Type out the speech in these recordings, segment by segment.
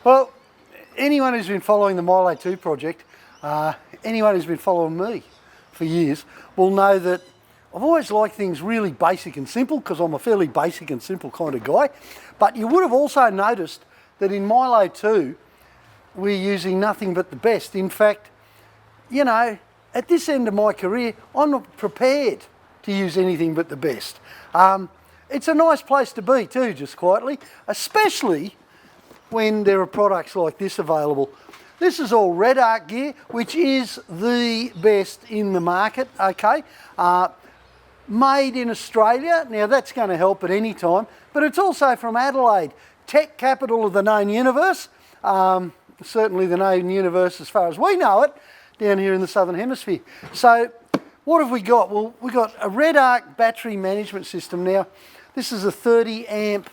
Well, anyone who's been following the Milo 2 project, anyone who's been following me for years will know that I've always liked things really basic and simple because I'm a fairly basic and simple kind of guy. But you would have also noticed that in Milo 2, we're using nothing but the best. In fact, you know, at this end of my career, I'm not prepared to use anything but the best. It's a nice place to be too, just quietly, especially when there are products like this available. This is all REDARC gear, which is the best in the market, okay? Made in Australia, now that's going to help at any time, but it's also from Adelaide, tech capital of the known universe, certainly the known universe as far as we know it, down here in the Southern Hemisphere. So what have we got? Well, we've got a REDARC battery management system. Now, this is a 30 amp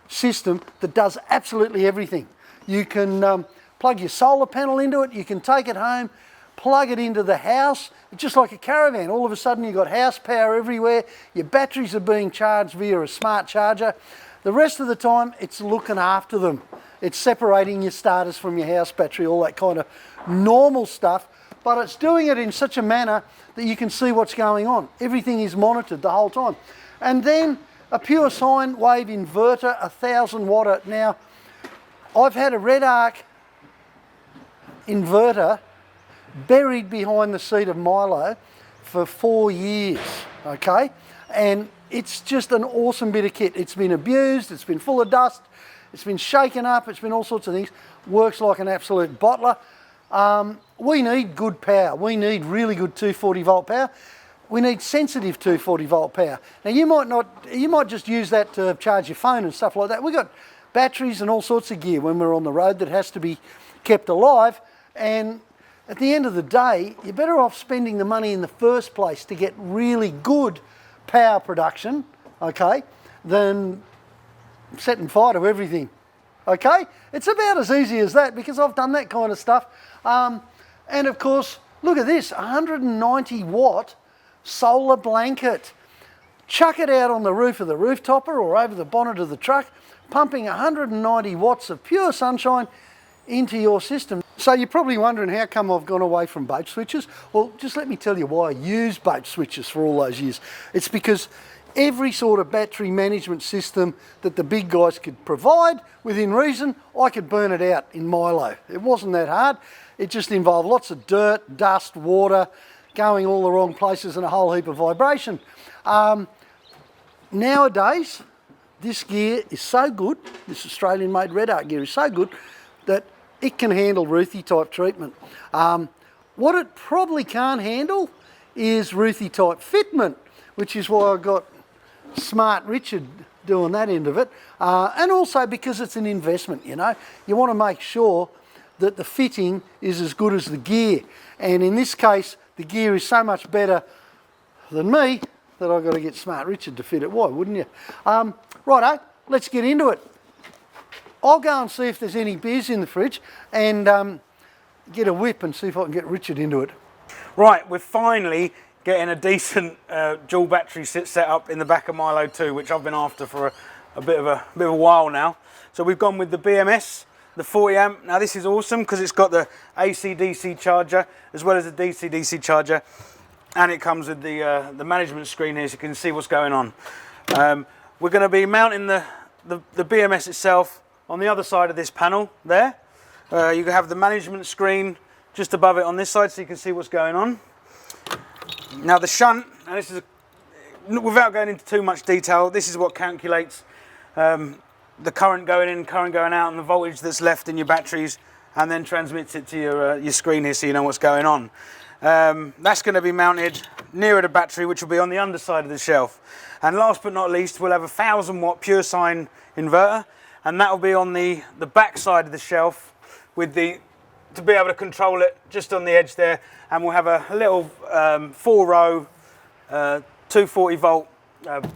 system that does absolutely everything. You can plug your solar panel into it, you can take it home, plug it into the house. It's just like a caravan. All of a sudden you've got house power everywhere, your batteries are being charged via a smart charger. The rest of the time it's looking after them. It's separating your starters from your house battery, all that kind of normal stuff, but it's doing it in such a manner that you can see what's going on. Everything is monitored the whole time. And then a Pure Sine Wave Inverter, 1000 watt. Now, I've had a REDARC inverter buried behind the seat of Milo for 4 years, okay? And it's just an awesome bit of kit. It's been abused, it's been full of dust, it's been shaken up, it's been all sorts of things. Works like an absolute bottler. We need good power. We need really good 240 volt power. We need sensitive 240 volt power. Now you might just use that to charge your phone and stuff like that. We've got batteries and all sorts of gear when we're on the road that has to be kept alive, and at the end of the day, you're better off spending the money in the first place to get really good power production, okay, than setting fire to everything, okay? It's about as easy as that because I've done that kind of stuff. And of course, look at this, 190 watt solar blanket. Chuck it out on the roof of the roof topper or over the bonnet of the truck, pumping 190 watts of pure sunshine into your system. So you're probably wondering how come I've gone away from boat switches. Well, just let me tell you why I used boat switches for all those years. It's because every sort of battery management system that the big guys could provide within reason, I could burn it out in Milo. It wasn't that hard. It just involved lots of dirt, dust, water, going all the wrong places and a whole heap of vibration. Nowadays, this gear is so good, this Australian-made REDARC gear is so good that it can handle Roothy type treatment. What it probably can't handle is Roothy type fitment, which is why I got Smart Richard doing that end of it. And also because it's an investment, you know. You want to make sure that the fitting is as good as the gear. And in this case, the gear is so much better than me that I've got to get Smart Richard to fit it. Why wouldn't you? Righto, let's get into it. I'll go and see if there's any beers in the fridge and get a whip and see if I can get Richard into it. Right, we're finally getting a decent dual battery set up in the back of Milo 2, which I've been after for a bit of a while now. So we've gone with the BMS, the 40 amp. Now this is awesome because it's got the AC/DC charger as well as the DC/DC charger, and it comes with the management screen here so you can see what's going on. We're going to be mounting the BMS itself on the other side of this panel there. You have the management screen just above it on this side so you can see what's going on. Now the shunt, and this is, without going into too much detail, this is what calculates the current going in, current going out, and the voltage that's left in your batteries, and then transmits it to your screen here so you know what's going on. That's going to be mounted nearer the battery, which will be on the underside of the shelf. And last but not least, we'll have a 1000 watt Pure Sine inverter, and that will be on the back side of the shelf with to be able to control it just on the edge there. And we'll have a little 4-row 240 volt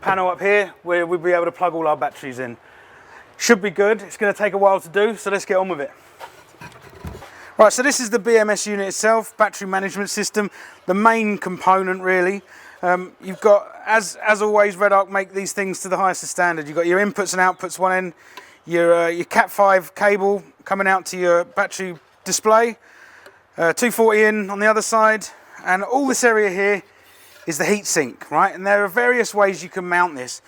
panel up here where we'll be able to plug all our batteries in. Should be good. It's going to take a while to do, so let's get on with it. Right, so this is the BMS unit itself, battery management system, the main component really. You've got, as always, REDARC make these things to the highest of standard. You've got your inputs and outputs one end, your Cat 5 cable coming out to your battery display, 240 in on the other side, and all this area here is the heatsink, right? And there are various ways you can mount this,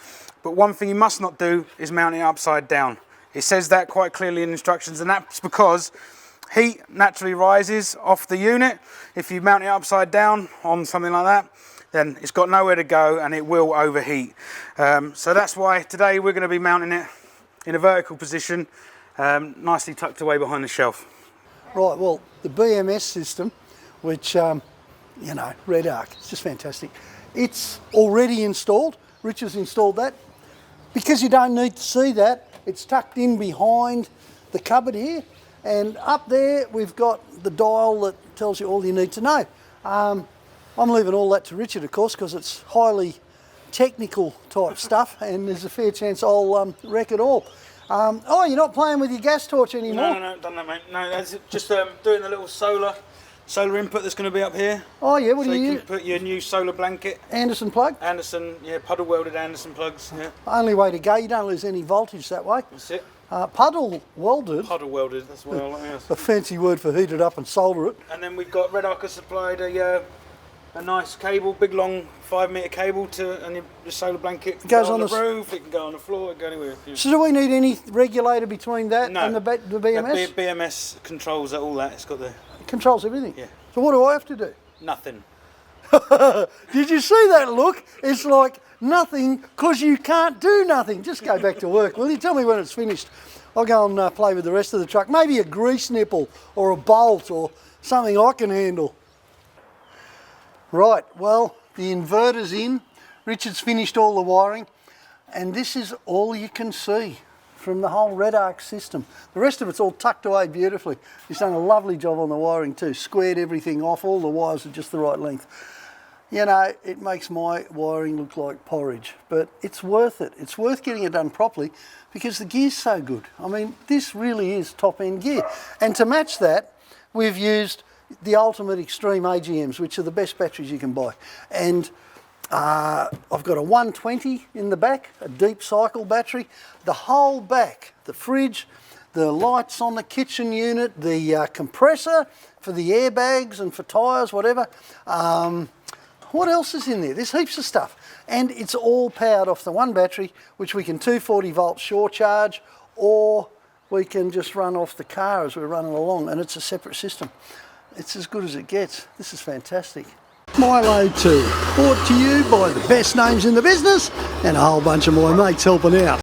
but one thing you must not do is mount it upside down. It says that quite clearly in instructions, and that's because heat naturally rises off the unit. If you mount it upside down on something like that, then it's got nowhere to go and it will overheat. So that's why today we're going to be mounting it in a vertical position, nicely tucked away behind the shelf. Right, well, the BMS system, which, you know, REDARC, it's just fantastic. It's already installed. Richard's installed that. Because you don't need to see that, it's tucked in behind the cupboard here. And up there, we've got the dial that tells you all you need to know. I'm leaving all that to Richard, of course, because it's highly technical type stuff, and there's a fair chance I'll wreck it all. Oh, you're not playing with your gas torch anymore? No, done that, mate. No, that's just doing the little solar input that's going to be up here. Oh yeah, what do you So you use? can put your new solar blanket. Anderson plug? Anderson, yeah, puddle welded Anderson plugs. Yeah, Only way to go, you don't lose any voltage that way. that's it. Puddle welded, Puddle welded, that's what I like. a fancy word for heat it up and solder it. And then we've got REDARC has supplied a nice cable, big long 5 metre cable and your solar blanket can Goes go on on the the roof, it can go on the floor, it can go anywhere. Yeah. So do we need any regulator between that No. and the BMS? The BMS controls all that, it's got the Controls everything? Yeah. So what do I have to do? nothing. Did you see that look? It's like nothing because you can't do nothing. Just go back to work, will you? Tell me when it's finished. I'll go and play with the rest of the truck. Maybe a grease nipple or a bolt or something I can handle. Right, well, the inverter's in. Richard's finished all the wiring. And this is all you can see from the whole REDARC system. The rest of it's all tucked away beautifully. He's done a lovely job on the wiring too. Squared everything off. All the wires are just the right length. You know, it makes my wiring look like porridge, but it's worth it. It's worth getting it done properly because the gear's so good. I mean, this really is top-end gear. And to match that, we've used the Ultimate Extreme AGMs, which are the best batteries you can buy. And I've got a 120 in the back, a deep cycle battery. The whole back, the fridge, the lights on the kitchen unit, the compressor for the airbags and for tyres, whatever. What else is in there? There's heaps of stuff. And it's all powered off the one battery, which we can 240 volt shore charge, or we can just run off the car as we're running along, and it's a separate system. It's as good as it gets. This is fantastic. Milo 2, brought to you by the best names in the business and a whole bunch of my mates helping out.